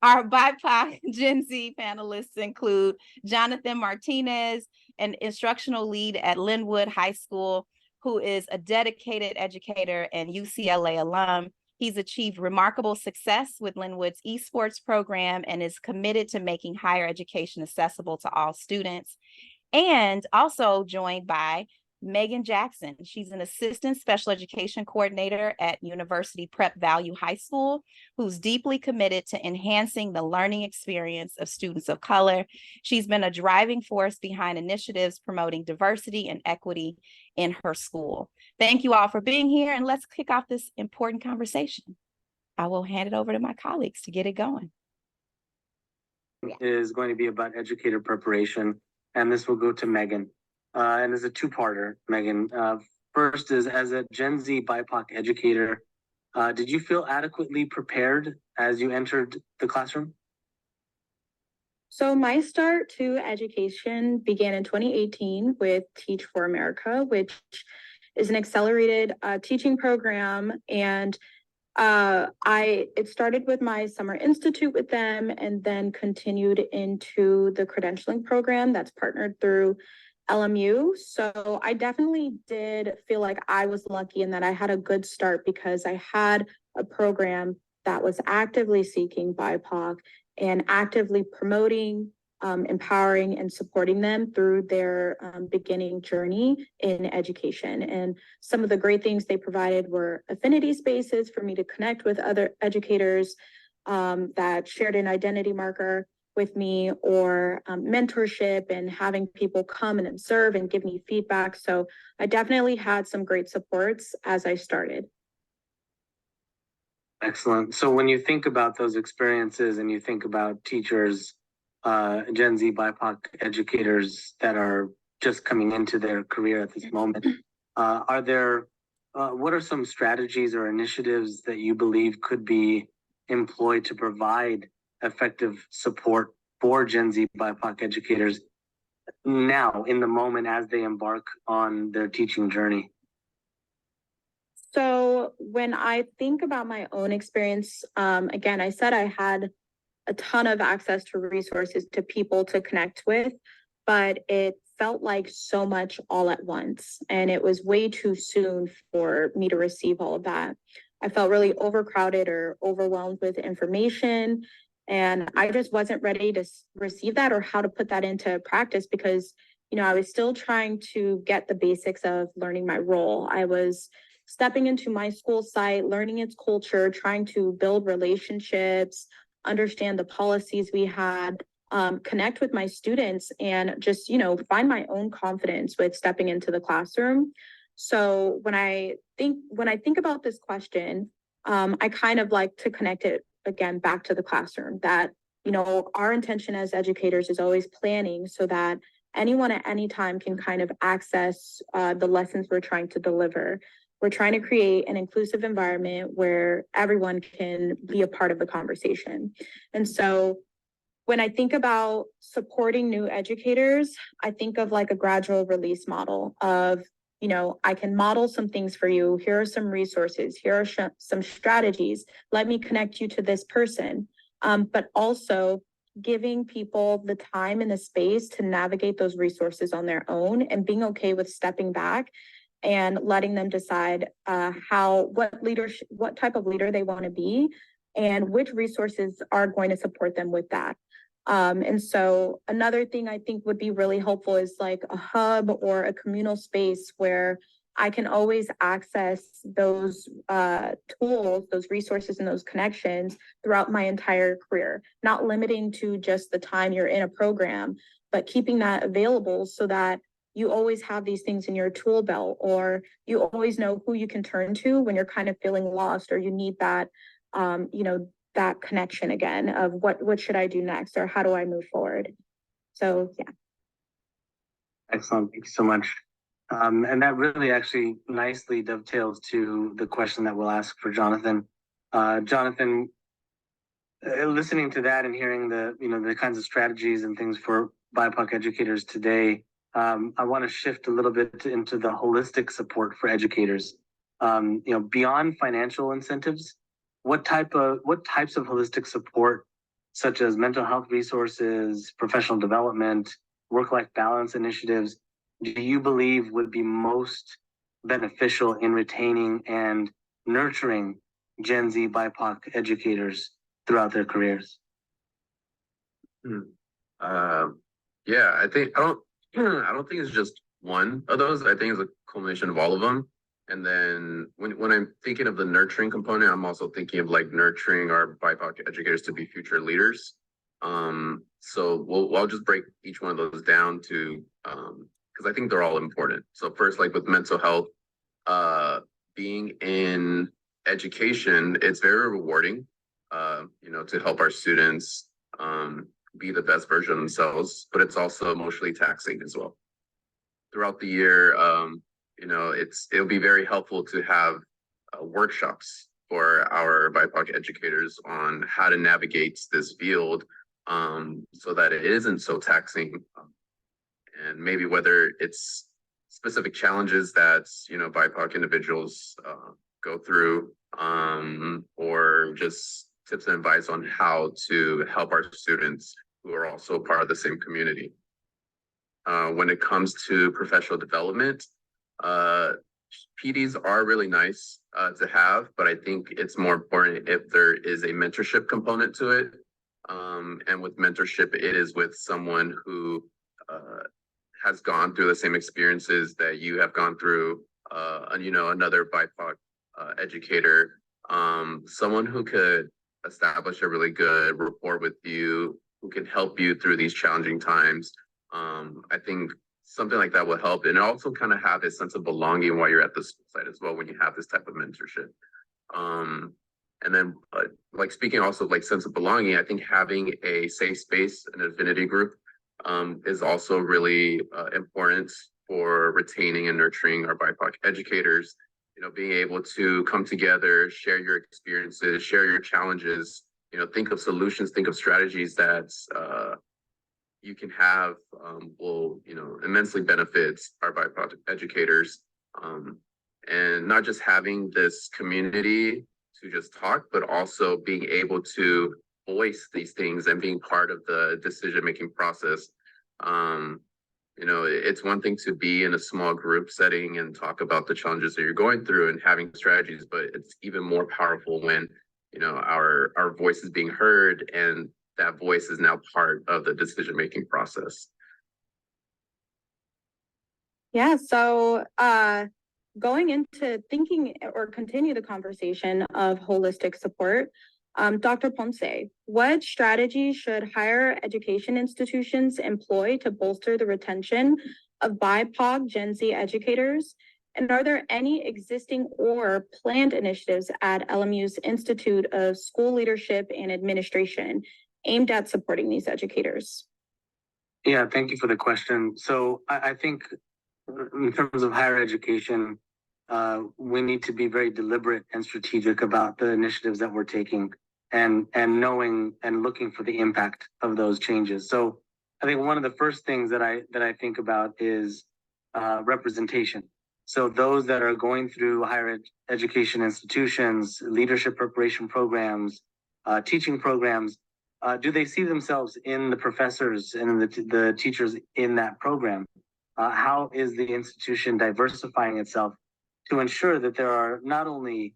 Our BIPOC Gen Z panelists include Jonathan Martinez, an instructional lead at Linwood High School, who is a dedicated educator and UCLA alum. He's achieved remarkable success with Linwood's esports program and is committed to making higher education accessible to all students. And also joined by Megan Jackson. She's an assistant special education coordinator at University Prep Value High School, who's deeply committed to enhancing the learning experience of students of color. She's been a driving force behind initiatives promoting diversity and equity in her school. Thank you all for being here, and let's kick off this important conversation. I will hand it over to my colleagues to get it going. Is going to be about educator preparation, and this will go to Megan. And it's a two-parter, Megan. First is, as a Gen Z BIPOC educator, did you feel adequately prepared as you entered the classroom? So my start to education began in 2018 with Teach for America, which is an accelerated teaching program. And it started with my summer institute with them and then continued into the credentialing program that's partnered through LMU. So I definitely did feel like I was lucky in that I had a good start because I had a program that was actively seeking BIPOC and actively promoting, empowering, and supporting them through their beginning journey in education. And some of the great things they provided were affinity spaces for me to connect with other educators that shared an identity marker with me, or mentorship and having people come and observe and give me feedback. So I definitely had some great supports as I started. Excellent. So when you think about those experiences and you think about teachers, Gen Z BIPOC educators that are just coming into their career at this moment, what are some strategies or initiatives that you believe could be employed to provide effective support for Gen Z BIPOC educators now in the moment as they embark on their teaching journey? So when I think about my own experience, again, I said I had a ton of access to resources, to people to connect with, but it felt like so much all at once. And it was way too soon for me to receive all of that. I felt really overcrowded or overwhelmed with information. And I just wasn't ready to receive that or how to put that into practice because, I was still trying to get the basics of learning my role. I was stepping into my school site, learning its culture, trying to build relationships, understand the policies we had, connect with my students, and just, find my own confidence with stepping into the classroom. So when I think about this question, I kind of like to connect it again back to the classroom, that, our intention as educators is always planning so that anyone at any time can kind of access the lessons we're trying to deliver. We're trying to create an inclusive environment where everyone can be a part of the conversation. And so when I think about supporting new educators, I think of like a gradual release model of, I can model some things for you. Here are some resources. Here are some strategies. Let me connect you to this person. But also giving people the time and the space to navigate those resources on their own and being okay with stepping back and letting them decide what type of leader they want to be and which resources are going to support them with that. And so another thing I think would be really helpful is like a hub or a communal space where I can always access those tools, those resources, and those connections throughout my entire career, not limiting to just the time you're in a program, but keeping that available so that you always have these things in your tool belt, or you always know who you can turn to when you're kind of feeling lost or you need that, that connection again of what should I do next or how do I move forward? So, yeah. Excellent. Thank you so much. And that really actually nicely dovetails to the question that we'll ask for Jonathan. Jonathan, listening to that and hearing the kinds of strategies and things for BIPOC educators today, I want to shift a little bit into the holistic support for educators. Beyond financial incentives, what types of holistic support such as mental health resources, professional development, work-life balance initiatives, do you believe would be most beneficial in retaining and nurturing Gen Z BIPOC educators throughout their careers? Yeah, I don't think it's just one of those. I think it's a culmination of all of them. And then when I'm thinking of the nurturing component, I'm also thinking of like nurturing our BIPOC educators to be future leaders. So I'll just break each one of those down to because I think they're all important. So first, like with mental health, being in education, it's very rewarding, to help our students be the best version of themselves, but it's also emotionally taxing as well. Throughout the year, it'll be very helpful to have workshops for our BIPOC educators on how to navigate this field so that it isn't so taxing. And maybe whether it's specific challenges that, BIPOC individuals go through or just tips and advice on how to help our students who are also part of the same community. When it comes to professional development, PDs are really nice to have, but I think it's more important if there is a mentorship component to it. And with mentorship, it is with someone who has gone through the same experiences that you have gone through, another BIPOC educator, someone who could establish a really good rapport with you, who can help you through these challenging times. I think something like that will help, and also kind of have a sense of belonging while you're at the school site as well when you have this type of mentorship. And then like speaking also of like sense of belonging, I think having a safe space, an affinity group, is also really important for retaining and nurturing our BIPOC educators. Being able to come together, share your experiences, share your challenges, think of solutions, think of strategies that you can have will, immensely benefit our BIPOC educators. And not just having this community to just talk, but also being able to voice these things and being part of the decision-making process. It's one thing to be in a small group setting and talk about the challenges that you're going through and having strategies, but it's even more powerful when, our voice is being heard and that voice is now part of the decision-making process. Yeah, so going into thinking or continue the conversation of holistic support, Dr. Ponce, what strategies should higher education institutions employ to bolster the retention of BIPOC Gen Z educators? And are there any existing or planned initiatives at LMU's Institute of School Leadership and Administration aimed at supporting these educators? Yeah, thank you for the question. So I think in terms of higher education, we need to be very deliberate and strategic about the initiatives that we're taking and knowing and looking for the impact of those changes. So I think one of the first things that I think about is representation. So those that are going through higher education institutions, leadership preparation programs, teaching programs, do they see themselves in the professors and the teachers in that program? How is the institution diversifying itself to ensure that there are not only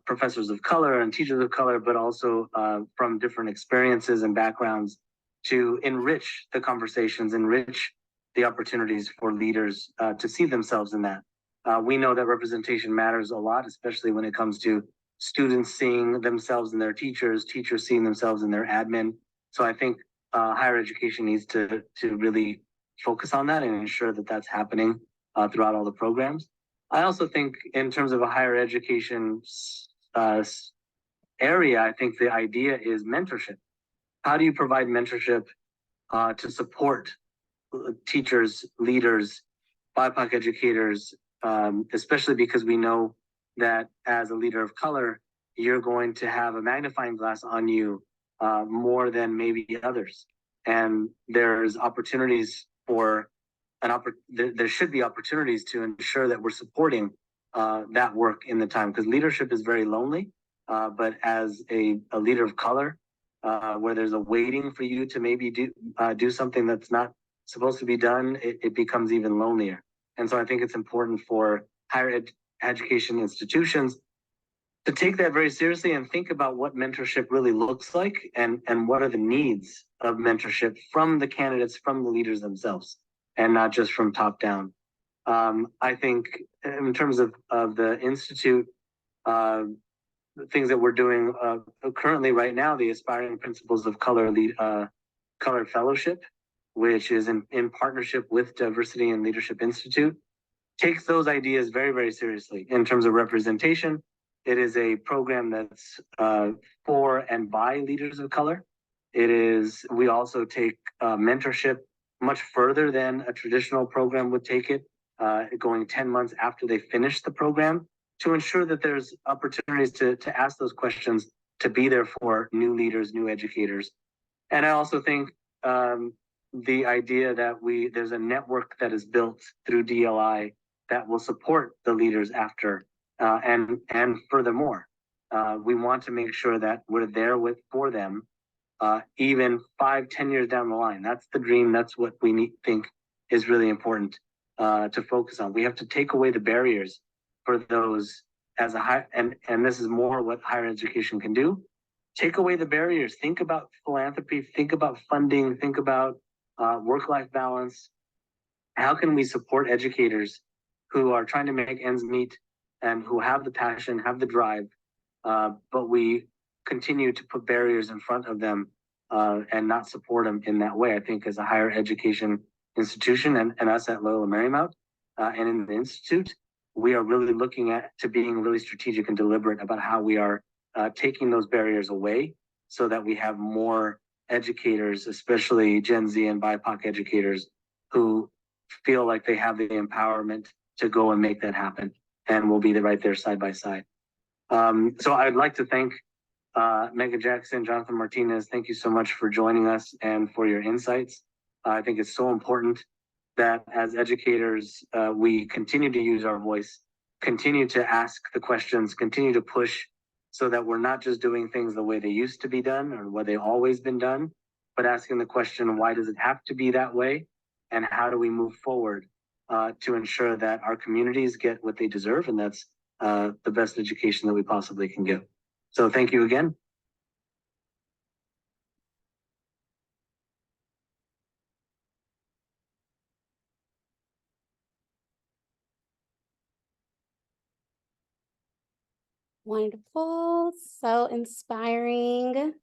professors of color and teachers of color, but also from different experiences and backgrounds to enrich the conversations, enrich the opportunities for leaders to see themselves in that. We know that representation matters a lot, especially when it comes to students seeing themselves in their teachers, teachers seeing themselves in their admin. So I think higher education needs to really focus on that and ensure that that's happening throughout all the programs. I also think in terms of a higher education area, I think the idea is mentorship. How do you provide mentorship to support teachers, leaders, BIPOC educators, especially because we know that as a leader of color, you're going to have a magnifying glass on you more than maybe others. And there's opportunities for there should be opportunities to ensure that we're supporting that work in the time, because leadership is very lonely. But as a leader of color, where there's a waiting for you to maybe do something that's not supposed to be done, it becomes even lonelier. And so I think it's important for higher education institutions to take that very seriously and think about what mentorship really looks like, and what are the needs of mentorship from the candidates, from the leaders themselves, and not just from top down. I think in terms of the Institute, the things that we're doing currently right now, the Aspiring Principals of Color Color Fellowship, which is in partnership with Diversity and Leadership Institute, takes those ideas very, very seriously in terms of representation. It is a program that's for and by leaders of color. We also take mentorship much further than a traditional program would take it, going 10 months after they finish the program, to ensure that there's opportunities to ask those questions, to be there for new leaders, new educators. And I also think the idea that there's a network that is built through DLI that will support the leaders after. And furthermore, we want to make sure that we're there for them, even 5-10 years down the line. That's the dream. That's what we think is really important to focus on. We have to take away the barriers for those as and this is more what higher education can do. Take away the barriers. Think about philanthropy. Think about funding. Think about work-life balance. How can we support educators who are trying to make ends meet and who have the passion, have the drive, but we continue to put barriers in front of them and not support them in that way? I think as a higher education institution and us at Loyola Marymount and in the Institute, we are really looking to being really strategic and deliberate about how we are taking those barriers away, so that we have more educators, especially Gen Z and BIPOC educators, who feel like they have the empowerment to go and make that happen. And we'll be right there side by side. So I'd like to thank Megan Jackson, Jonathan Martinez. Thank you so much for joining us and for your insights. I think it's so important that as educators, we continue to use our voice, continue to ask the questions, continue to push, so that we're not just doing things the way they used to be done or what they've always been done, but asking the question, why does it have to be that way? And how do we move forward to ensure that our communities get what they deserve? And that's the best education that we possibly can give. So thank you again. Wonderful, so inspiring.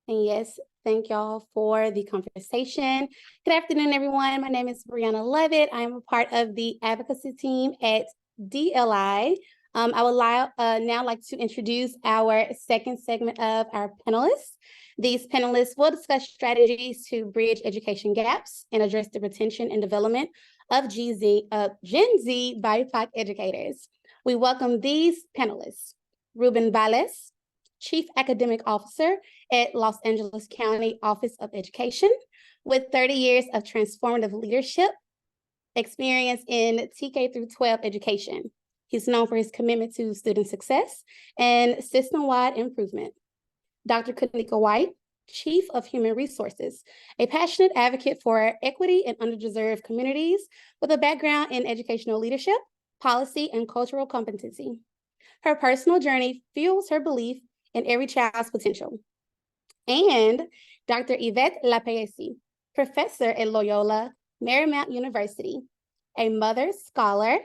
And yes, thank y'all for the conversation. Good afternoon, everyone. My name is Brianna Levitt. I am a part of the advocacy team at DLI. I would now like to introduce our second segment of our panelists. These panelists will discuss strategies to bridge education gaps and address the retention and development of Gen Z BIPOC educators. We welcome these panelists: Ruben Valles, Chief Academic Officer at Los Angeles County Office of Education, with 30 years of transformative leadership experience in TK through 12 education. He's known for his commitment to student success and system-wide improvement. Dr. Kanika White, Chief of Human Resources, a passionate advocate for equity in underdeserved communities with a background in educational leadership, policy, and cultural competency. Her personal journey fuels her belief in every child's potential. And Dr. Yvette Lapayesi, professor at Loyola Marymount University, a mother, scholar,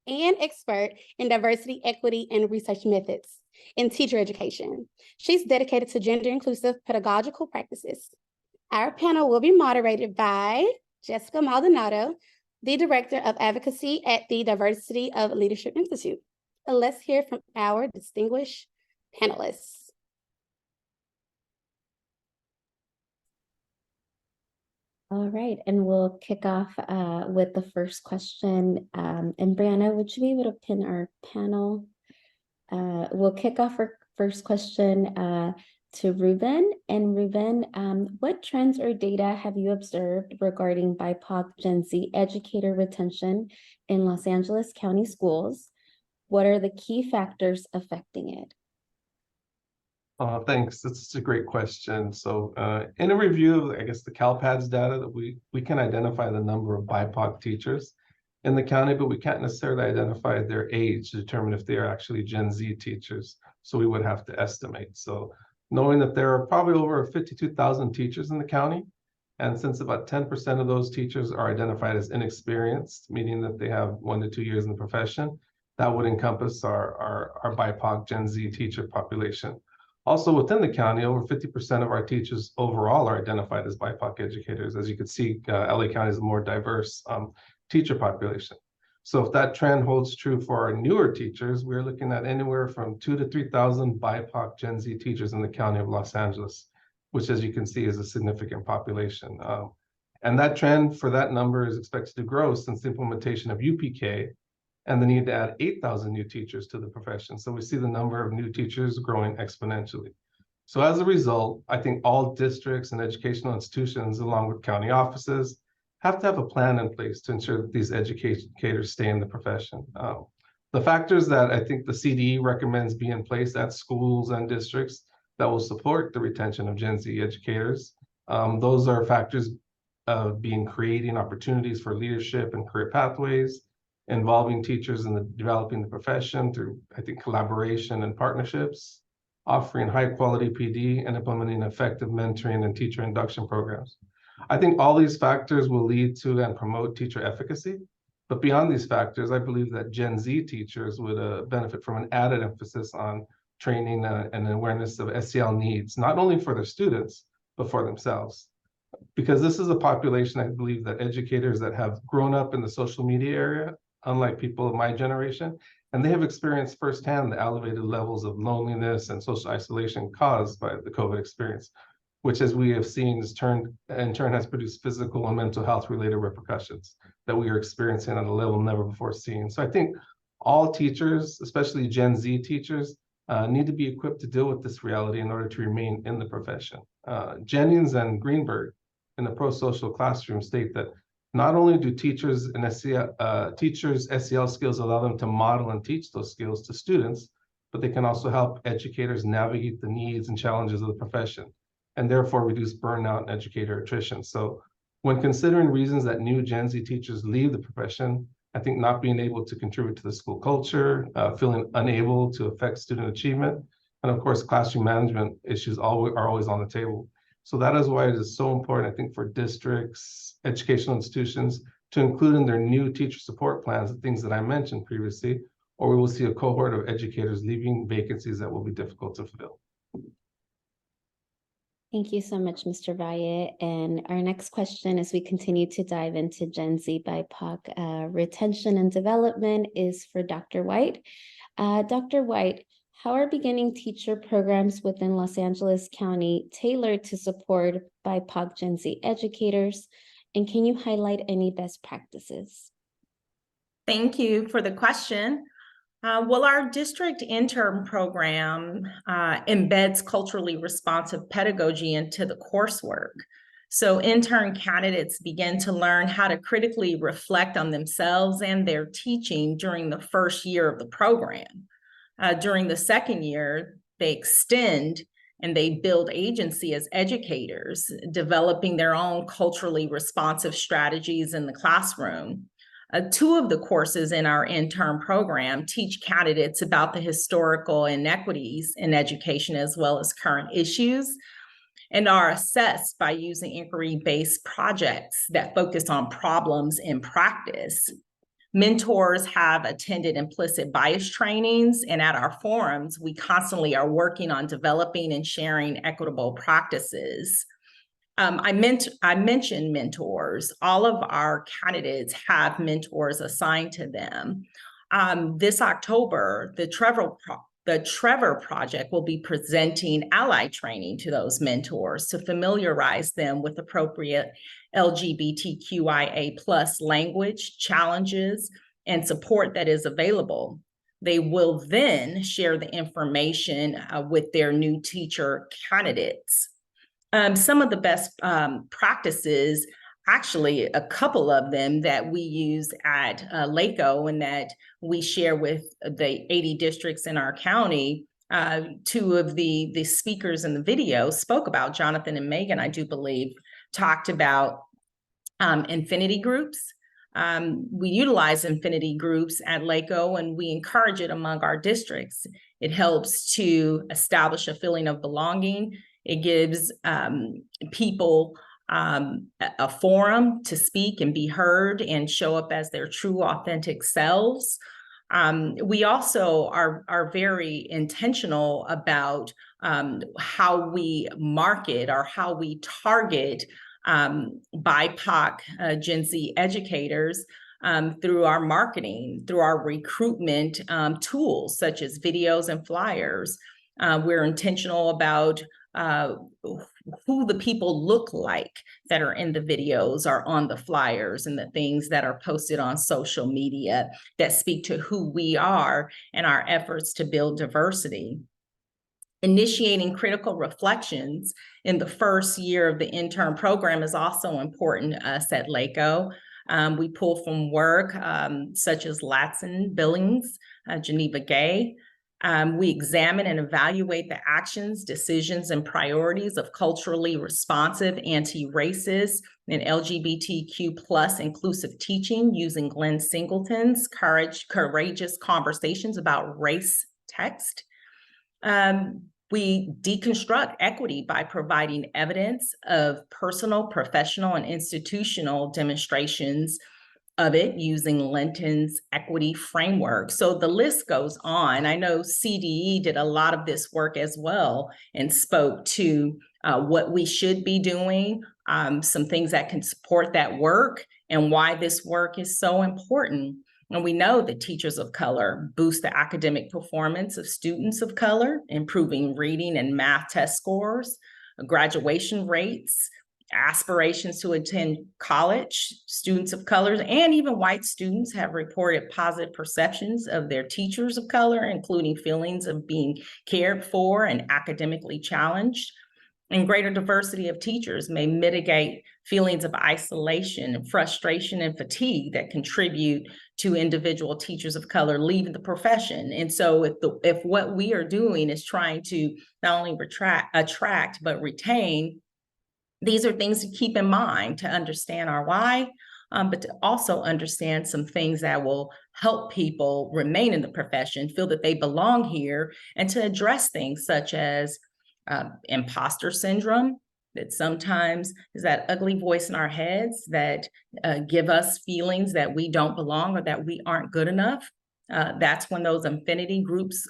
and expert in diversity, equity, and research methods in teacher education. She's dedicated to gender-inclusive pedagogical practices. Our panel will be moderated by Jessica Maldonado, the Director of Advocacy at the Diversity of Leadership Institute. Let's hear from our distinguished panelists. All right, and we'll kick off with the first question. And Brianna, would you be able to pin our panel? We'll kick off our first question to Ruben. And Ruben, what trends or data have you observed regarding BIPOC Gen Z educator retention in Los Angeles County schools? What are the key factors affecting it? Thanks. That's a great question. So in a review of, I guess, the CalPADS data, that we can identify the number of BIPOC teachers in the county, but we can't necessarily identify their age to determine if they are actually Gen Z teachers. So we would have to estimate. So knowing that there are probably over 52,000 teachers in the county, and since about 10% of those teachers are identified as inexperienced, meaning that they have 1 to 2 years in the profession, that would encompass our BIPOC Gen Z teacher population. Also within the county, over 50% of our teachers overall are identified as BIPOC educators. As you can see, LA County is a more diverse teacher population. So if that trend holds true for our newer teachers, we're looking at anywhere from 2,000 to 3,000 BIPOC Gen Z teachers in the county of Los Angeles, which, as you can see, is a significant population. And that trend for that number is expected to grow since the implementation of UPK and the need to add 8,000 new teachers to the profession. So we see the number of new teachers growing exponentially. So as a result, I think all districts and educational institutions, along with county offices, have to have a plan in place to ensure that these educators stay in the profession. The factors that I think the CDE recommends be in place at schools and districts that will support the retention of Gen Z educators. Those are factors of creating opportunities for leadership and career pathways, involving teachers in developing the profession through, I think, collaboration and partnerships, offering high quality PD, and implementing effective mentoring and teacher induction programs. I think all these factors will lead to and promote teacher efficacy. But beyond these factors, I believe that Gen Z teachers would benefit from an added emphasis on training and awareness of SEL needs, not only for their students, but for themselves. Because this is a population, I believe, that educators that have grown up in the social media area, unlike people of my generation, and they have experienced firsthand the elevated levels of loneliness and social isolation caused by the COVID experience, which, as we have seen, in turn has produced physical and mental health related repercussions that we are experiencing at a level never before seen. So I think all teachers, especially Gen Z teachers, need to be equipped to deal with this reality in order to remain in the profession. Jennings and Greenberg in the pro-social classroom state that not only do teachers SEL skills allow them to model and teach those skills to students, but they can also help educators navigate the needs and challenges of the profession, and therefore reduce burnout and educator attrition. So when considering reasons that new Gen Z teachers leave the profession, I think not being able to contribute to the school culture, feeling unable to affect student achievement, and of course, classroom management issues are always on the table. So that is why it is so important, I think, for districts, educational institutions to include in their new teacher support plans the things that I mentioned previously, or we will see a cohort of educators leaving vacancies that will be difficult to fill. Thank you so much, Mr. Valle. And our next question, as we continue to dive into Gen Z BIPOC retention and development, is for Dr. White. Dr. White, how are beginning teacher programs within Los Angeles County tailored to support BIPOC Gen Z educators? And can you highlight any best practices? Thank you for the question. Well, our district intern program embeds culturally responsive pedagogy into the coursework. So intern candidates begin to learn how to critically reflect on themselves and their teaching during the first year of the program. During the second year, they extend and they build agency as educators, developing their own culturally responsive strategies in the classroom. Two of the courses in our intern program teach candidates about the historical inequities in education as well as current issues, and are assessed by using inquiry-based projects that focus on problems in practice. Mentors have attended implicit bias trainings, and at our forums, we constantly are working on developing and sharing equitable practices. I mentioned mentors. All of our candidates have mentors assigned to them. This October, the Trevor Project will be presenting ally training to those mentors to familiarize them with appropriate LGBTQIA+ language, challenges, and support that is available. They will then share the information with their new teacher candidates. Some of the best practices, actually a couple of them that we use at LACO and that we share with the 80 districts in our county, Two of the speakers in the video spoke about, Jonathan and Megan, I do believe, talked about infinity groups. We utilize infinity groups at LACO, and we encourage it among our districts. It helps to establish a feeling of belonging. It gives people a forum to speak and be heard and show up as their true, authentic selves. We also are very intentional about how we market or how we target BIPOC Gen Z educators through our marketing, through our recruitment tools, such as videos and flyers. We're intentional about who the people look like that are in the videos or on the flyers and the things that are posted on social media that speak to who we are and our efforts to build diversity. Initiating critical reflections in the first year of the intern program is also important to us at LACO. We pull from work such as Latson Billings, Geneva Gay. We examine and evaluate the actions, decisions, and priorities of culturally responsive, anti-racist, and LGBTQ+ inclusive teaching using Glenn Singleton's Courageous Conversations About Race text. We deconstruct equity by providing evidence of personal, professional, and institutional demonstrations of it using Linton's equity framework. So the list goes on. I know CDE did a lot of this work as well and spoke to what we should be doing, some things that can support that work and why this work is so important. And we know that teachers of color boost the academic performance of students of color, improving reading and math test scores, graduation rates, aspirations to attend college. Students of color and even white students have reported positive perceptions of their teachers of color, including feelings of being cared for and academically challenged. And greater diversity of teachers may mitigate feelings of isolation and frustration and fatigue that contribute to individual teachers of color leaving the profession. And so if what we are doing is trying to not only attract, but retain, these are things to keep in mind to understand our why, but to also understand some things that will help people remain in the profession, feel that they belong here, and to address things such as imposter syndrome, that sometimes is that ugly voice in our heads that give us feelings that we don't belong or that we aren't good enough. That's when those infinity groups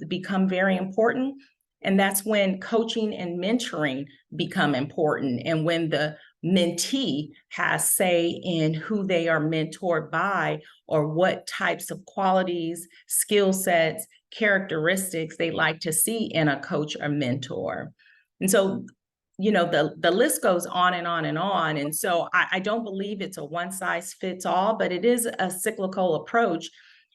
become very important. And that's when coaching and mentoring become important. And when the mentee has say in who they are mentored by or what types of qualities, skill sets, characteristics they like to see in a coach or mentor. And so, you know, the list goes on and on and on. And so I don't believe it's a one size fits all, but it is a cyclical approach.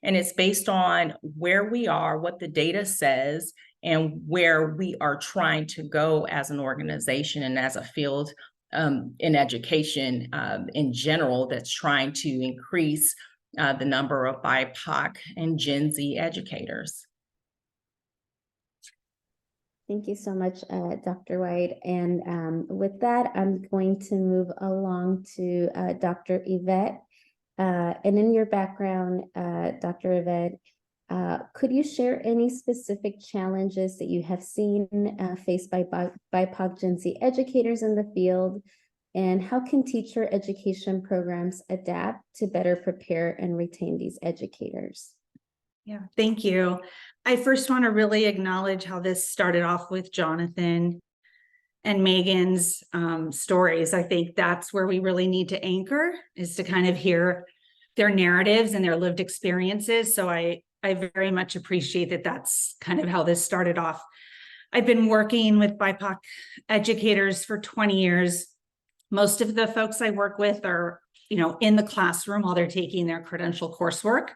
And it's based on where we are, what the data says, and where we are trying to go as an organization and as a field in education in general that's trying to increase the number of BIPOC and Gen Z educators. Thank you so much, Dr. White. And with that, I'm going to move along to Dr. Yvette. And in your background, Dr. Yvette, could you share any specific challenges that you have seen faced by BIPOC Gen Z educators in the field? And how can teacher education programs adapt to better prepare and retain these educators? Yeah, thank you. I first want to really acknowledge how this started off with Jonathan and Megan's stories. I think that's where we really need to anchor, is to kind of hear their narratives and their lived experiences. So I very much appreciate that that's kind of how this started off. I've been working with BIPOC educators for 20 years. Most of the folks I work with are, you know, in the classroom while they're taking their credential coursework.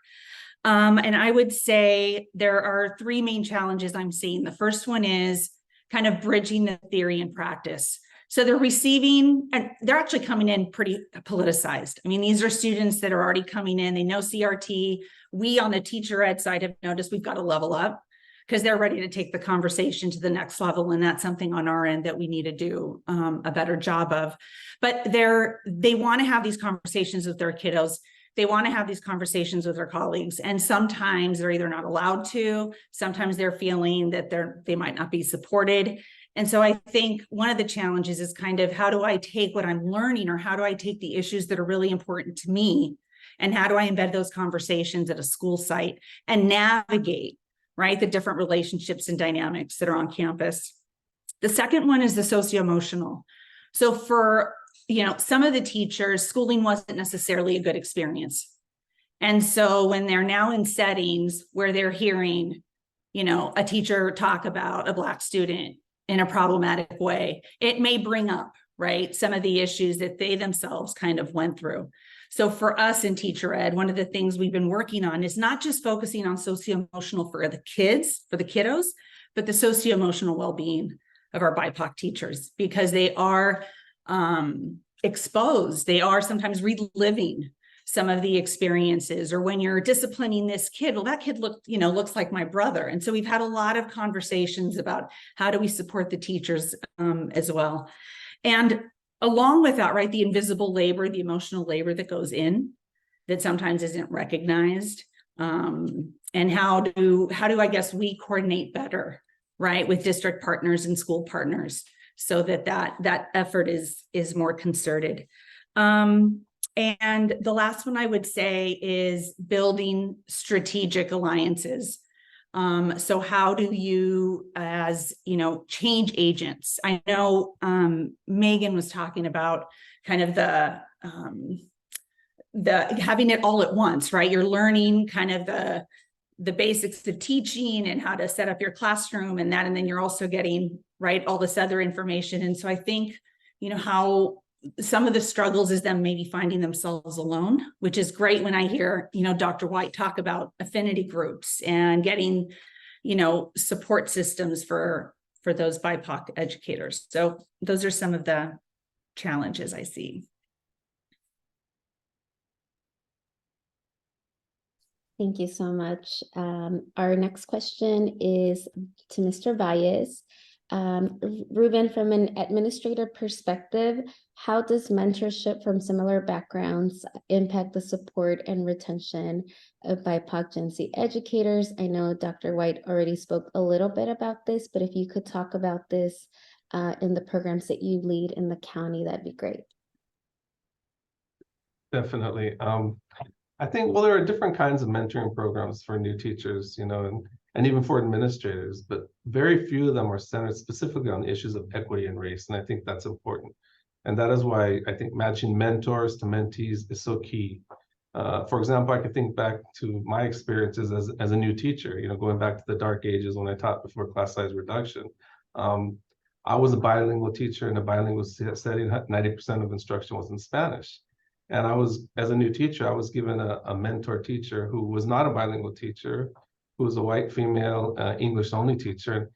And I would say there are three main challenges I'm seeing. The first one is kind of bridging the theory and practice. So they're receiving, and they're actually coming in pretty politicized. I mean, these are students that are already coming in, they know CRT. We on the teacher ed side have noticed we've got to level up. because they're ready to take the conversation to the next level. And that's something on our end that we need to do a better job of. But they want to have these conversations with their kiddos. They want to have these conversations with their colleagues. And sometimes they're either not allowed to, sometimes they're feeling that they might not be supported. And so I think one of the challenges is kind of, how do I take what I'm learning, or how do I take the issues that are really important to me, and how do I embed those conversations at a school site and navigate, right, the different relationships and dynamics that are on campus. The second one is the socio-emotional. So for, some of the teachers, schooling wasn't necessarily a good experience. And so when they're now in settings where they're hearing, a teacher talk about a Black student in a problematic way, it may bring up, right, some of the issues that they themselves kind of went through. So for us in teacher ed, one of the things we've been working on is not just focusing on socio-emotional for the kids, for the kiddos, but the socio-emotional well-being of our BIPOC teachers, because they are exposed. They are sometimes reliving some of the experiences, or when you're disciplining this kid, well, that kid looks like my brother. And so we've had a lot of conversations about how do we support the teachers as well. And along with that, right, the invisible labor, the emotional labor that goes in that sometimes isn't recognized. And how do I guess we coordinate better, right, with district partners and school partners, so that effort is more concerted. And the last one I would say is building strategic alliances. So how do you, as change agents? I know Megan was talking about kind of the having it all at once, right? You're learning kind of the basics of teaching and how to set up your classroom and then you're also getting, right, all this other information. And so I think, how some of the struggles is them maybe finding themselves alone, which is great when I hear, Dr. White talk about affinity groups and getting, support systems for those BIPOC educators. So those are some of the challenges I see. Thank you so much. Our next question is to Mr. Valles. Ruben, from an administrator perspective, how does mentorship from similar backgrounds impact the support and retention of BIPOC Gen Z educators? I know Dr. White already spoke a little bit about this, but if you could talk about this in the programs that you lead in the county, that'd be great. Definitely. I think, well, there are different kinds of mentoring programs for new teachers, and even for administrators, but very few of them are centered specifically on issues of equity and race. And I think that's important. And that is why I think matching mentors to mentees is so key. For example, I could think back to my experiences as a new teacher, going back to the dark ages when I taught before class size reduction. I was a bilingual teacher in a bilingual setting. 90% of instruction was in Spanish. And as a new teacher, I was given a mentor teacher who was not a bilingual teacher, who was a white female English only teacher.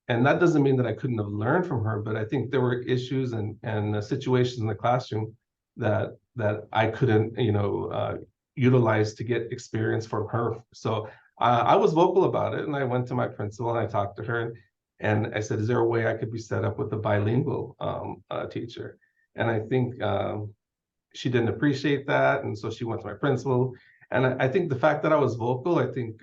And that doesn't mean that I couldn't have learned from her, but I think there were issues and situations in the classroom that I couldn't, utilize to get experience from her. So I was vocal about it, and I went to my principal and I talked to her, and I said, is there a way I could be set up with a bilingual teacher? And I think she didn't appreciate that, and so she went to my principal. And I think the fact that I was vocal, I think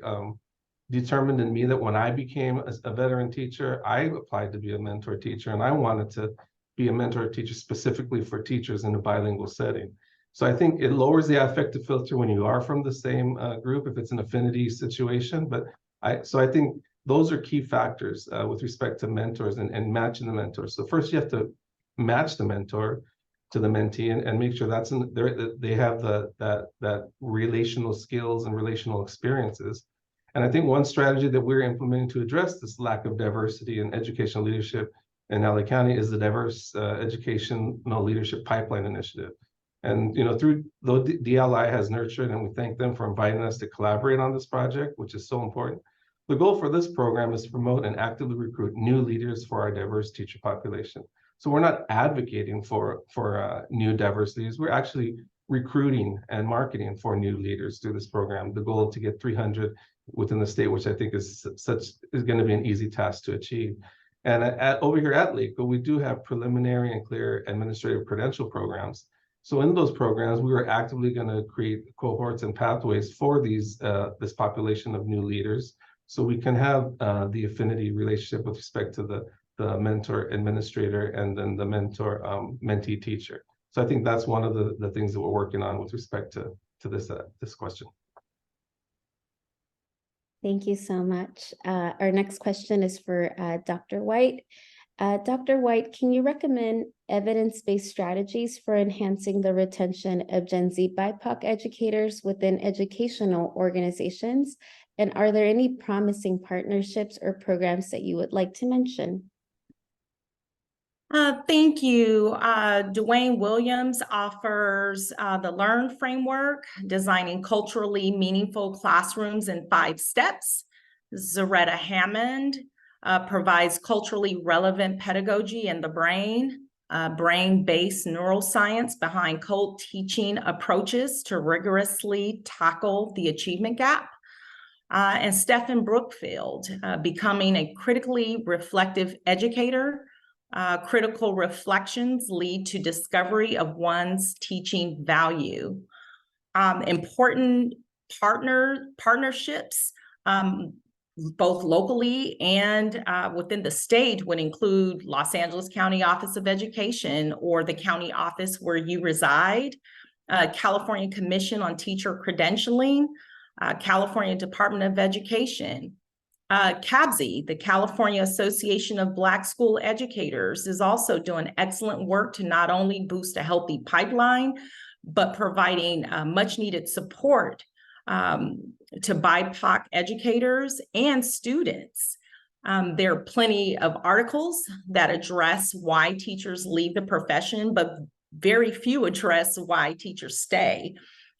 determined in me that when I became a veteran teacher, I applied to be a mentor teacher, and I wanted to be a mentor teacher specifically for teachers in a bilingual setting. So I think it lowers the affective filter when you are from the same group, if it's an affinity situation. But I think those are key factors with respect to mentors and matching the mentors. So first you have to match the mentor to the mentee and make sure they have that relational skills and relational experiences. And I think one strategy that we're implementing to address this lack of diversity in educational leadership in LA County is the Diverse Educational Leadership Pipeline Initiative. And through though DLI has nurtured, and we thank them for inviting us to collaborate on this project, which is so important. The goal for this program is to promote and actively recruit new leaders for our diverse teacher population. So we're not advocating for new diverse leaders. We're actually recruiting and marketing for new leaders through this program. The goal is to get 300 within the state, which I think is going to be an easy task to achieve. And over here at LACO, we do have preliminary and clear administrative credential programs. So in those programs, we are actively going to create cohorts and pathways for this population of new leaders, so we can have the affinity relationship with respect to the mentor administrator and then the mentor mentee teacher. So I think that's one of the things that we're working on with respect to this question. Thank you so much. Our next question is for Dr. White. Dr. White, can you recommend evidence-based strategies for enhancing the retention of Gen Z BIPOC educators within educational organizations? And are there any promising partnerships or programs that you would like to mention? Thank you. Dwayne Williams offers the LEARN framework, designing culturally meaningful classrooms in 5 steps. Zaretta Hammond provides culturally relevant pedagogy in the brain, brain-based neuroscience behind cult teaching approaches to rigorously tackle the achievement gap. And Stephen Brookfield, becoming a critically reflective educator. Critical reflections lead to discovery of one's teaching value. Important partnerships, both locally and within the state, would include Los Angeles County Office of Education or the county office where you reside, California Commission on Teacher Credentialing, California Department of Education. CABSE, the California Association of Black School Educators, is also doing excellent work to not only boost a healthy pipeline, but providing much needed support to BIPOC educators and students. There are plenty of articles that address why teachers leave the profession, but very few address why teachers stay.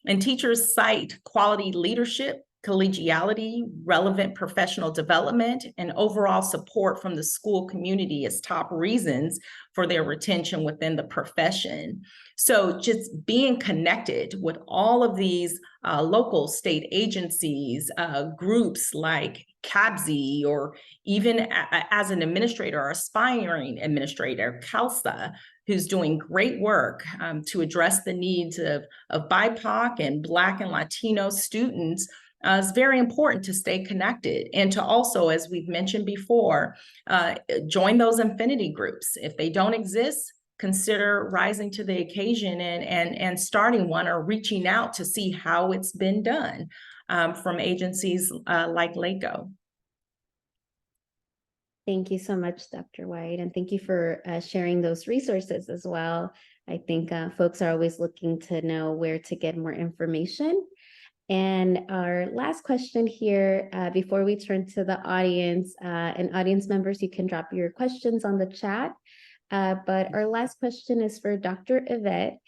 And teachers cite quality leadership, collegiality, relevant professional development, and overall support from the school community as top reasons for their retention within the profession. So just being connected with all of these local state agencies, groups like CABSE, or even as an administrator or aspiring administrator, CALSA, who's doing great work to address the needs of BIPOC and Black and Latino students, it's very important to stay connected and to also, as we've mentioned before, join those affinity groups. If they don't exist, consider rising to the occasion and starting one or reaching out to see how it's been done from agencies like LACO. Thank you so much, Dr. White, and thank you for sharing those resources as well. I think folks are always looking to know where to get more information. And our last question here, before we turn to the audience, and audience members, you can drop your questions on the chat. But our last question is for Dr. Yvette.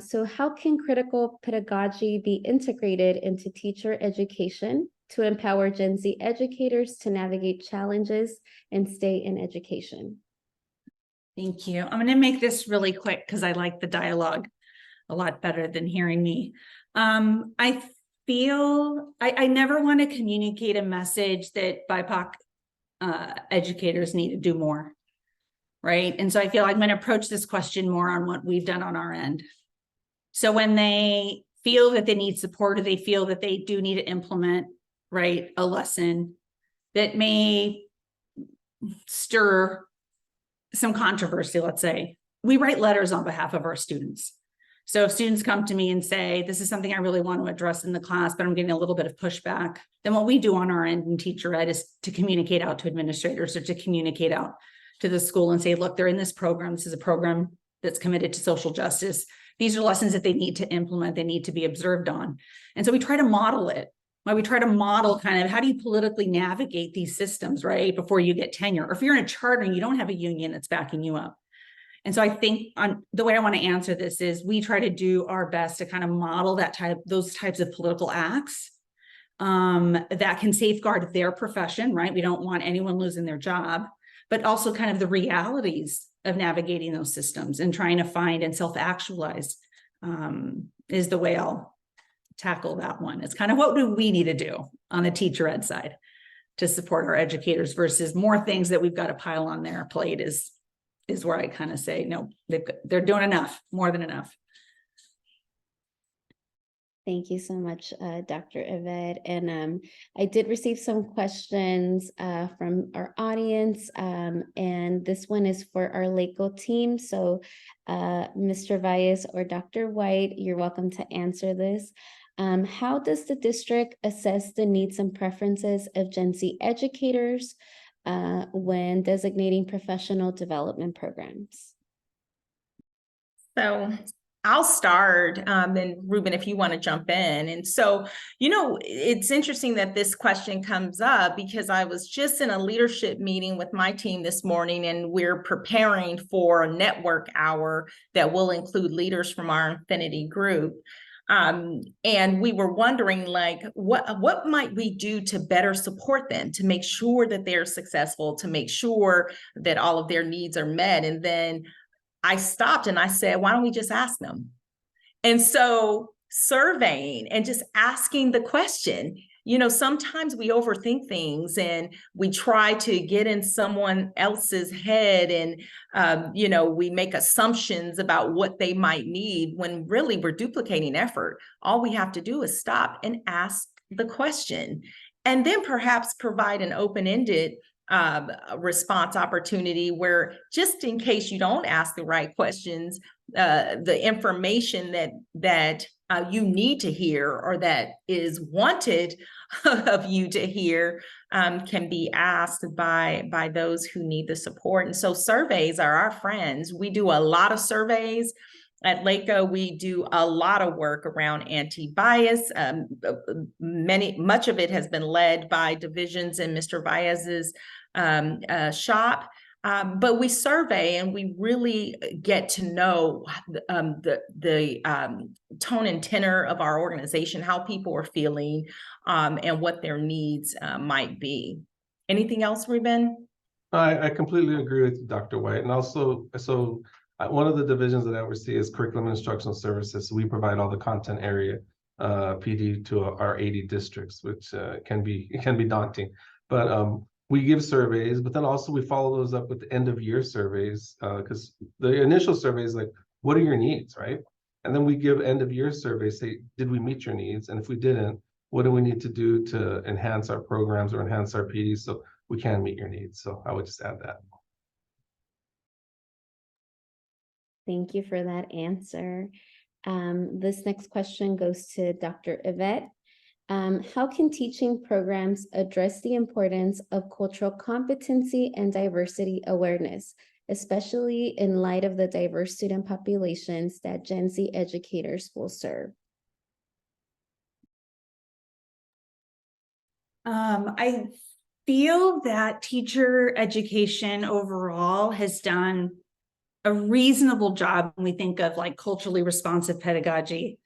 So how can critical pedagogy be integrated into teacher education to empower Gen Z educators to navigate challenges and stay in education? Thank you. I'm going to make this really quick because I like the dialogue a lot better than hearing me. I feel I never want to communicate a message that BIPOC educators need to do more, right? And so I feel like I'm going to approach this question more on what we've done on our end. So when they feel that they need support, or they feel that they do need to implement, right, a lesson that may stir some controversy, let's say, we write letters on behalf of our students. So if students come to me and say, this is something I really want to address in the class, but I'm getting a little bit of pushback, then what we do on our end in teacher ed is to communicate out to administrators, or to communicate out to the school and say, look, they're in this program. This is a program that's committed to social justice. These are lessons that they need to implement, they need to be observed on. And so we try to model it. Well, we try to model kind of how do you politically navigate these systems, right, before you get tenure. Or if you're in a charter and you don't have a union that's backing you up. And so I think the way I want to answer this is we try to do our best to kind of model those types of political acts that can safeguard their profession, right? We don't want anyone losing their job, but also kind of the realities of navigating those systems and trying to find and self-actualize is the way I'll tackle that one. It's kind of what do we need to do on the teacher ed side to support our educators versus more things that we've got to pile on their plate is where I kind of say, no, they're doing enough, more than enough. Thank you so much, Dr. Yvette. And I did receive some questions from our audience, and this one is for our LACO team. So Mr. Valles or Dr. White, you're welcome to answer this. How does the district assess the needs and preferences of Gen Z educators when designating professional development programs? So I'll start, then Ruben, if you want to jump in. And so, you know, it's interesting that this question comes up because I was just in a leadership meeting with my team this morning, and we're preparing for a network hour that will include leaders from our Infinity group. And we were wondering, like, what might we do to better support them, to make sure that they're successful, to make sure that all of their needs are met. And then I stopped and I said, why don't we just ask them? And so surveying and just asking the question, you know, sometimes we overthink things and we try to get in someone else's head and, you know, we make assumptions about what they might need when really we're duplicating effort. All we have to do is stop and ask the question, and then perhaps provide an open-ended response opportunity where, just in case you don't ask the right questions, the information that you need to hear or that is wanted of you to hear can be asked by those who need the support. And so surveys are our friends. We do a lot of surveys. At LACO, we do a lot of work around anti-bias. Much of it has been led by divisions in Mr. Valles' shop. But we survey and we really get to know the tone and tenor of our organization, how people are feeling, and what their needs might be. Anything else, Ruben? I completely agree with you, Dr. White. And also, so one of the divisions that I oversee is curriculum and instructional services. So we provide all the content area PD to our 80 districts, which can be daunting. But we give surveys, but then also we follow those up with the end of year surveys, because the initial survey is like, what are your needs, right? And then we give end of year surveys, say, did we meet your needs? And if we didn't, what do we need to do to enhance our programs or enhance our PDs so we can meet your needs? So I would just add that. Thank you for that answer. This next question goes to Dr. Yvette. How can teaching programs address the importance of cultural competency and diversity awareness, especially in light of the diverse student populations that Gen Z educators will serve? I feel that teacher education overall has done a reasonable job when we think of like culturally responsive pedagogy,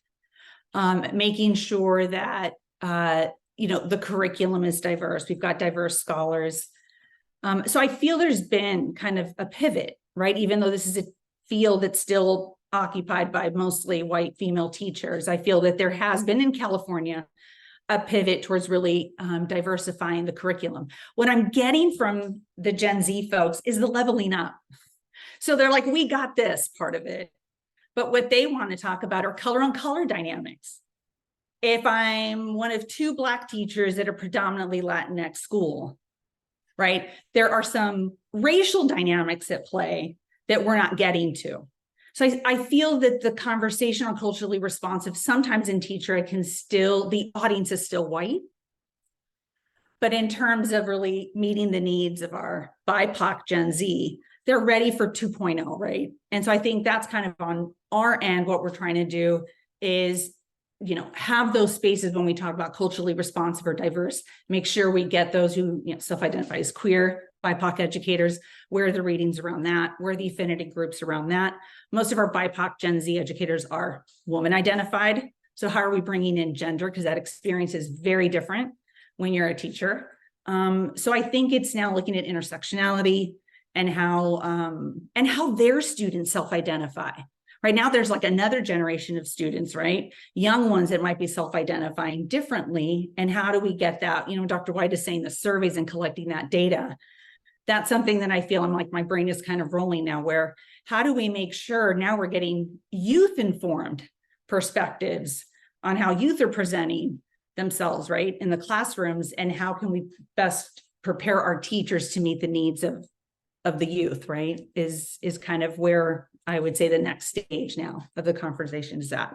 making sure that you know, the curriculum is diverse. We've got diverse scholars. So I feel there's been kind of a pivot, right? Even though this is a field that's still occupied by mostly white female teachers, I feel that there has been in California a pivot towards really diversifying the curriculum. What I'm getting from the Gen Z folks is the leveling up. So they're like, we got this part of it, but what they want to talk about are color on color dynamics. If I'm one of two Black teachers at a predominantly Latinx school, right, there are some racial dynamics at play that we're not getting to. So I feel that the conversation on culturally responsive, sometimes in teacher, it can still, the audience is still white. But in terms of really meeting the needs of our BIPOC Gen Z, they're ready for 2.0, right? And so I think that's kind of on our end, what we're trying to do is, you know, have those spaces when we talk about culturally responsive or diverse, make sure we get those who, you know, self-identify as queer, BIPOC educators, where are the readings around that, where are the affinity groups around that. Most of our BIPOC Gen Z educators are woman identified. So how are we bringing in gender? Because that experience is very different when you're a teacher. So I think it's now looking at intersectionality and how their students self-identify, Right now, there's like another generation of students, right? Young ones that might be self-identifying differently. And how do we get that? You know, Dr. White is saying the surveys and collecting that data. That's something that I feel I'm like, my brain is kind of rolling now, where how do we make sure now we're getting youth informed perspectives on how youth are presenting themselves, right, in the classrooms, and how can we best prepare our teachers to meet the needs of the youth, right, is kind of where I would say the next stage now of the conversation is at.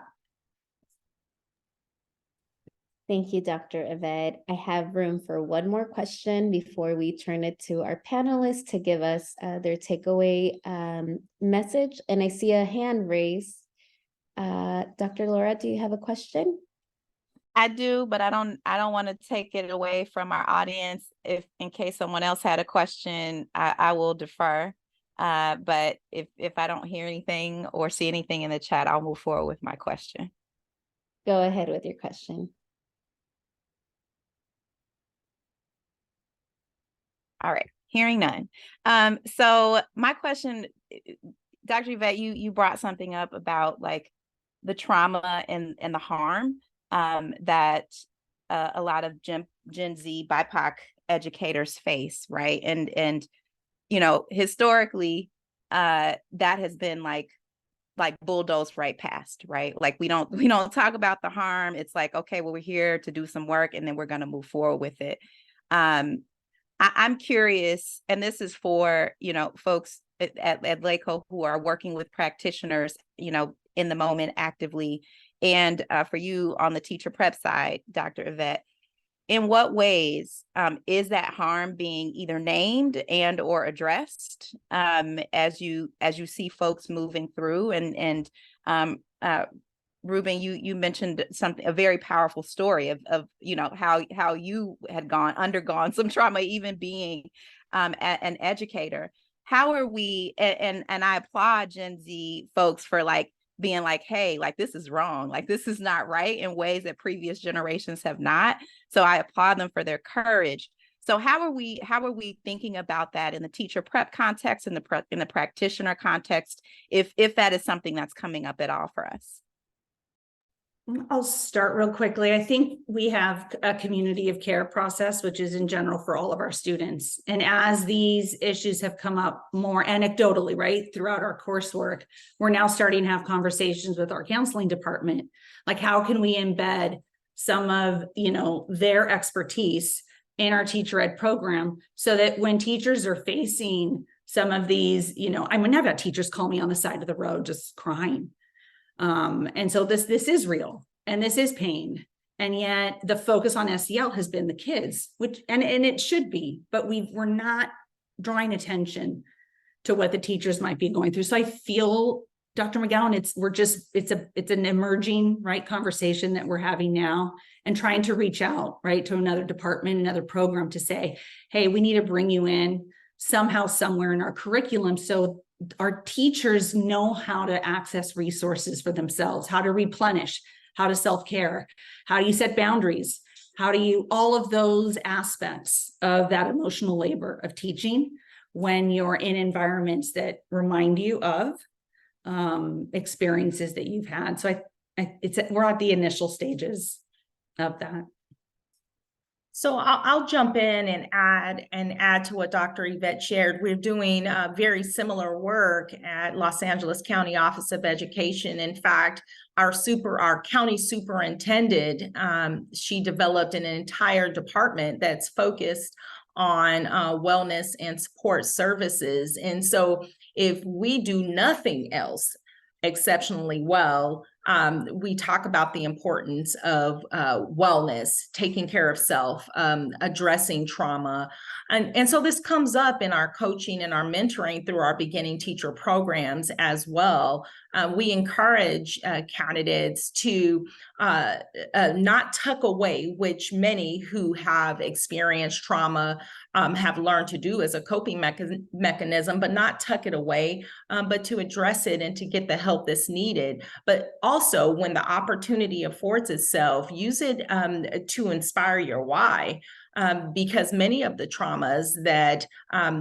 Thank you, Dr. Yvette. I have room for one more question before we turn it to our panelists to give us their takeaway message. And I see a hand raised. Dr. Laura, do you have a question? I do, but I don't want to take it away from our audience. If in case someone else had a question, I will defer. But if I don't hear anything or see anything in the chat, I'll move forward with my question. Go ahead with your question. All right, hearing none. So my question, Dr. Yvette, you brought something up about like the trauma and the harm that a lot of Gen Z BIPOC educators face, right? And you know, historically, that has been like bulldozed right past, right? Like we don't talk about the harm. It's like, okay, well, we're here to do some work, and then we're going to move forward with it. I'm curious, and this is for, you know, folks at LACO who are working with practitioners, you know, in the moment actively, and for you on the teacher prep side, Dr. Yvette, in what ways is that harm being either named and or addressed as you see folks moving through? And Ruben, you mentioned a very powerful story of you know how you had undergone some trauma, even being an educator. How are we? And I applaud Gen Z folks for like being like, hey, like this is wrong, like this is not right, in ways that previous generations have not. So I applaud them for their courage. So how are we thinking about that in the teacher prep context, in the practitioner context, if that is something that's coming up at all for us? I'll start real quickly. I think we have a community of care process, which is in general for all of our students. And as these issues have come up more anecdotally, right, throughout our coursework, we're now starting to have conversations with our counseling department. Like, how can we embed some of, you know, their expertise in our teacher ed program so that when teachers are facing some of these, you know, I mean, I've had teachers call me on the side of the road just crying. And so this is real, and this is pain. And yet the focus on SEL has been the kids, which, and it should be, but we're not drawing attention to what the teachers might be going through. So I feel, Dr. McGowan, it's an emerging, right, conversation that we're having now, and trying to reach out, right, to another department, another program to say, hey, we need to bring you in somehow, somewhere in our curriculum, so our teachers know how to access resources for themselves, how to replenish, how to self-care, how do you set boundaries, how do you, all of those aspects of that emotional labor of teaching when you're in environments that remind you of experiences that you've had. So we're at the initial stages of that. So I'll jump in and add to what Dr. Yvette shared. We're doing very similar work at Los Angeles County Office of Education. In fact, our county superintendent, she developed an entire department that's focused on wellness and support services. And so if we do nothing else exceptionally well, we talk about the importance of wellness, taking care of self, addressing trauma. And so this comes up in our coaching and our mentoring through our beginning teacher programs as well. We encourage candidates to not tuck away, which many who have experienced trauma have learned to do as a coping mechanism, but not tuck it away, but to address it and to get the help that's needed. But also, when the opportunity affords itself, use it to inspire your why. because many of the traumas that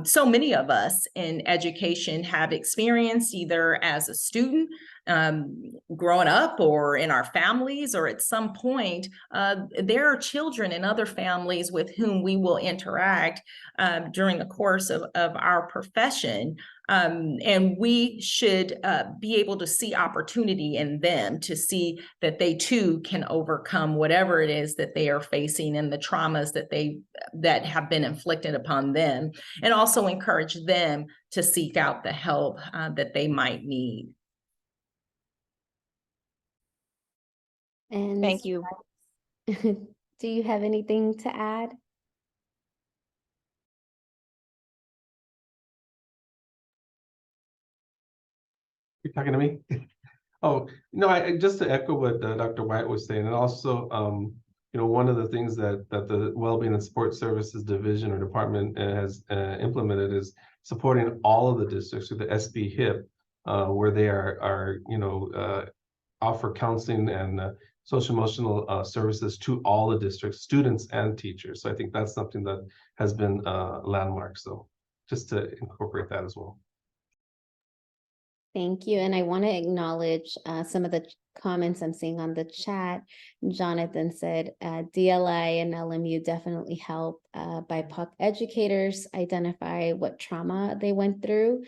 so many of us in education have experienced, either as a student, growing up, or in our families, or at some point, there are children in other families with whom we will interact during the course of our profession. And we should be able to see opportunity in them, to see that they too can overcome whatever it is that they are facing and the traumas that have been inflicted upon them, and also encourage them to seek out the help that they might need. And Thank you. do you have anything to add? You're talking to me? Oh, no, I just to echo what Dr. White was saying, and also, one of the things that the Wellbeing and Support Services Division or Department has implemented is supporting all of the districts through the SB HIP, where they offer counseling and social emotional services to all the districts, students and teachers. So I think that's something that has been landmark. So just to incorporate that as well. Thank you. And I want to acknowledge some of the comments I'm seeing on the chat. Jonathan said DLI and LMU definitely help BIPOC educators identify what trauma they went through,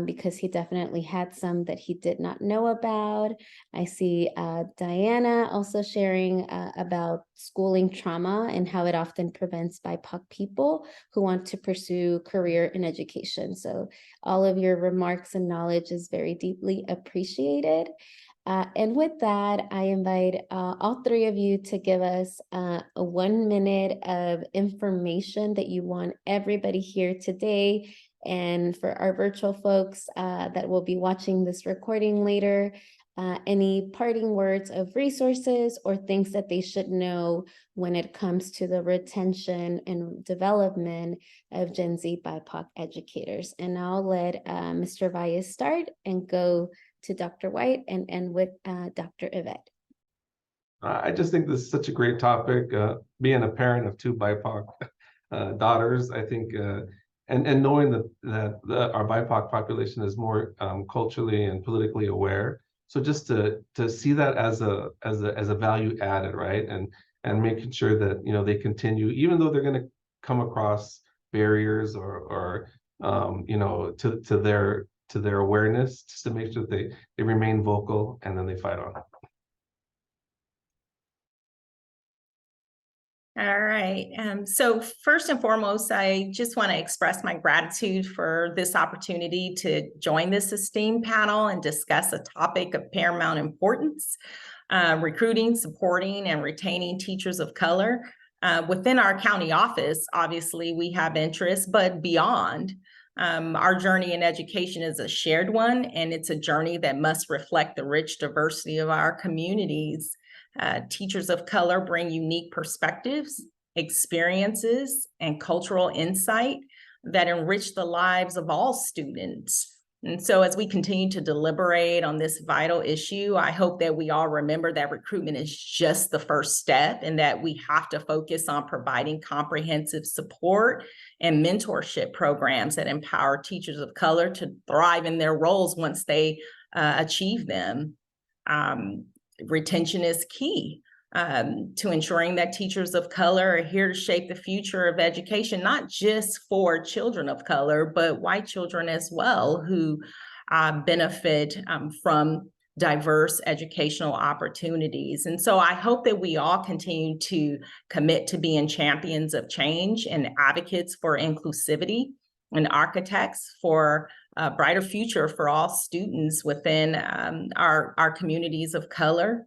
because he definitely had some that he did not know about. I see Diana also sharing about schooling trauma and how it often prevents BIPOC people who want to pursue career in education. So all of your remarks and knowledge is very deeply appreciated. And with that, I invite all three of you to give us a 1 minute of information that you want everybody here today. And for our virtual folks that will be watching this recording later, any parting words of resources or things that they should know when it comes to the retention and development of Gen Z BIPOC educators. And I'll let Mr. Valles start and go to Dr. White and end with Dr. Yvette. I just think this is such a great topic. Being a parent of 2 BIPOC daughters, I think, and knowing that our BIPOC population is more culturally and politically aware. So just to see that as a value added, right, and making sure that they continue, even though they're going to come across barriers or to their awareness, just to make sure that they remain vocal and then they fight on. All right. So first and foremost, I just want to express my gratitude for this opportunity to join this esteemed panel and discuss a topic of paramount importance, recruiting, supporting, and retaining teachers of color. Within our county office, obviously, we have interests, but beyond. Our journey in education is a shared one, and it's a journey that must reflect the rich diversity of our communities. Teachers of color bring unique perspectives, experiences, and cultural insight that enrich the lives of all students. And so as we continue to deliberate on this vital issue, I hope that we all remember that recruitment is just the first step, and that we have to focus on providing comprehensive support and mentorship programs that empower teachers of color to thrive in their roles once they achieve them. Retention is key to ensuring that teachers of color are here to shape the future of education, not just for children of color, but white children as well, who benefit from diverse educational opportunities. And so I hope that we all continue to commit to being champions of change and advocates for inclusivity and architects for a brighter future for all students within our communities of color.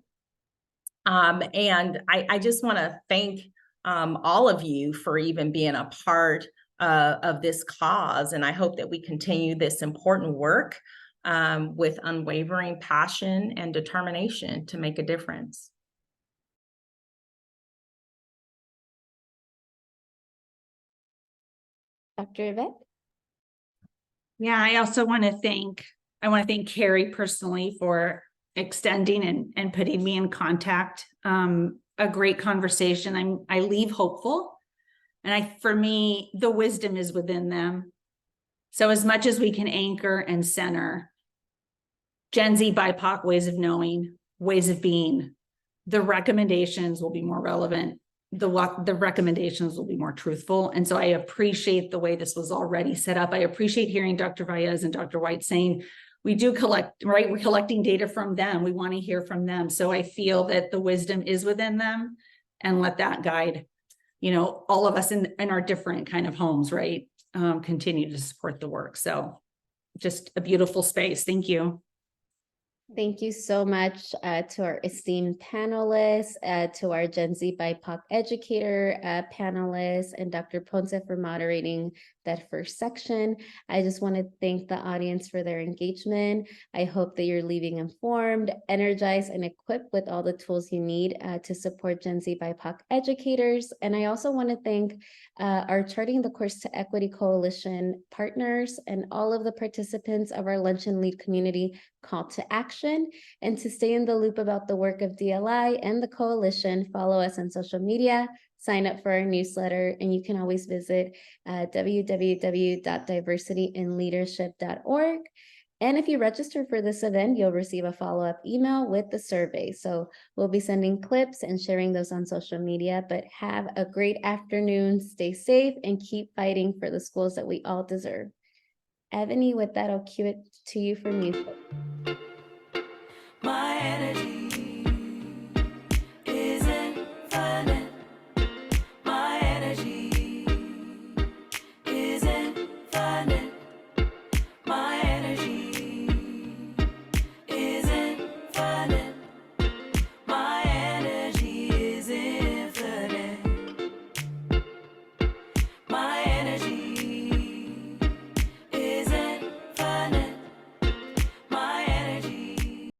And I just want to thank all of you for even being a part of this cause. And I hope that we continue this important work with unwavering passion and determination to make a difference. Dr. Yvette? Yeah, I also want to thank Carrie personally for extending and putting me in contact. A great conversation. I leave hopeful And for me, the wisdom is within them. So as much as we can anchor and center Gen Z BIPOC ways of knowing, ways of being, the recommendations will be more relevant. The recommendations will be more truthful. And so I appreciate the way this was already set up. I appreciate hearing Dr. Valles and Dr. White saying, we do collect, right? We're collecting data from them. We want to hear from them. So I feel that the wisdom is within them, and let that guide, all of us in our different kind of homes, right? Continue to support the work. So just a beautiful space. Thank you. Thank you so much to our esteemed panelists, to our Gen Z BIPOC educator panelists, and Dr. Ponce for moderating that first section. I just want to thank the audience for their engagement. I hope that you're leaving informed, energized, and equipped with all the tools you need to support Gen Z BIPOC educators. And I also want to thank our Charting the Course to Equity Coalition partners and all of the participants of our Lunch and Lead community call to action. And to stay in the loop about the work of DLI and the coalition, follow us on social media, sign up for our newsletter, and you can always visit www.diversityinleadership.org. And if you register for this event, you'll receive a follow-up email with the survey. So we'll be sending clips and sharing those on social media, but have a great afternoon, stay safe, and keep fighting for the schools that we all deserve. Ebony, with that, I'll cue it to you for music. My energy